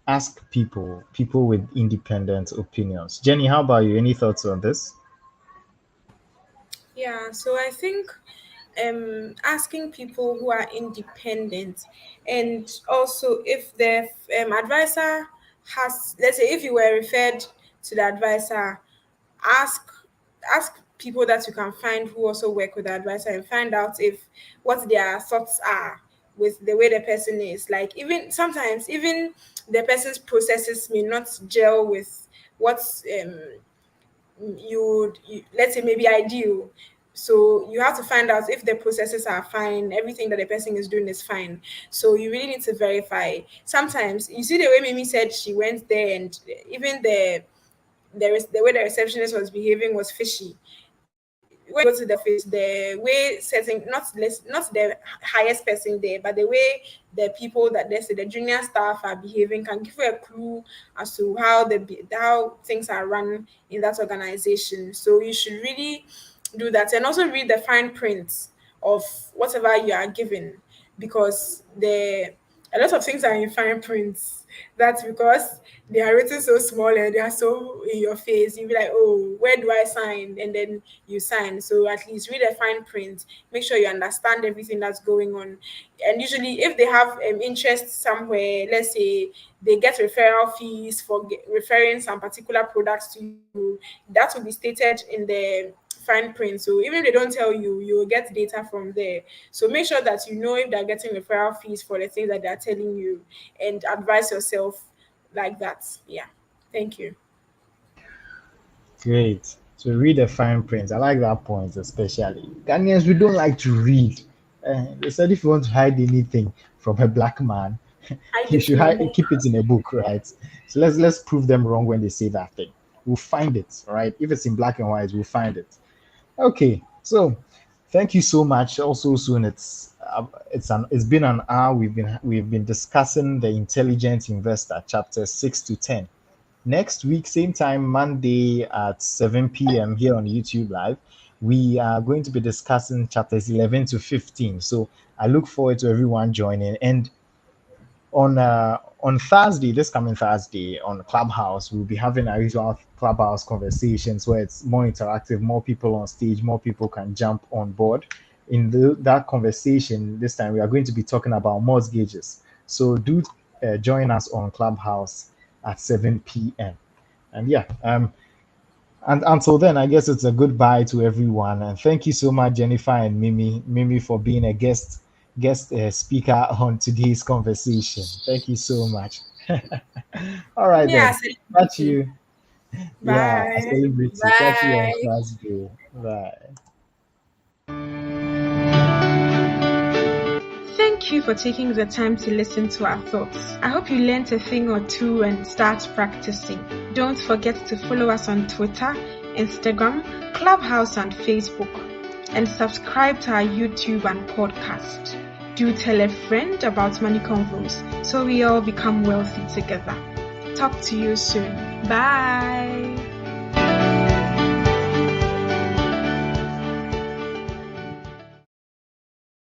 ask people with independent opinions. Jenny, how about you? Any thoughts on this? Yeah, so I think asking people who are independent, and also if the advisor has, let's say, if you were referred to the advisor, ask ask people that you can find who also work with the advisor and find out if what their thoughts are with the way the person is. Like, even sometimes, even the person's processes may not gel with what's let's say maybe ideal. So you have to find out if the processes are fine, everything that the person is doing is fine. So you really need to verify. Sometimes you see the way Mimi said she went there, and even the way the receptionist was behaving was fishy. When you go to the office, the way setting, not the highest person there, but the way the people that they say the junior staff are behaving can give you a clue as to how things are run in that organization. So you should really do that, and also read the fine print of whatever you are given, because a lot of things are in fine prints. That's because they are written so small and they are so in your face. You'll be like, oh, where do I sign? And then you sign. So at least read the fine print. Make sure you understand everything that's going on. And usually, if they have interest somewhere, let's say they get referral fees for referring some particular products to you, that will be stated in the fine print. So even if they don't tell you, you will get data from there. So make sure that you know if they're getting referral fees for the things that they're telling you, and advise yourself like that. Yeah. Thank you. Great. So read the fine print. I like that point, especially. Ghanaians, we don't like to read. They said if you want to hide anything from a black man, I you did should know. keep it in a book, right? So let's prove them wrong when they say that thing. We'll find it, right? If it's in black and white, we'll find it. Okay. So thank you so much. Also, soon it's been an hour. We've been discussing the Intelligent Investor, chapter 6 to 10. Next week, same time, Monday at 7 p.m. here on YouTube Live, we are going to be discussing chapters 11 to 15. So I look forward to everyone joining. And on Thursday, this coming Thursday, on Clubhouse, we'll be having our usual Clubhouse conversations where it's more interactive, more people on stage, more people can jump on board. In that conversation, this time we are going to be talking about mortgages. So do join us on Clubhouse at 7 p.m. And yeah, and until then, I guess it's a goodbye to everyone. And thank you so much, Jennifer and Mimi, for being a guest speaker on today's conversation. Thank you so much. All right Yeah, then. Catch celebrity. you. Yeah, a Bye. celebrity. Catch you on Bye. Thursday. Bye. Thank you for taking the time to listen to our thoughts. I hope you learned a thing or two and start practicing. Don't forget to follow us on Twitter, Instagram, Clubhouse, and Facebook. And subscribe to our YouTube and podcast. Do tell a friend about Money Convos so we all become wealthy together. Talk to you soon. Bye.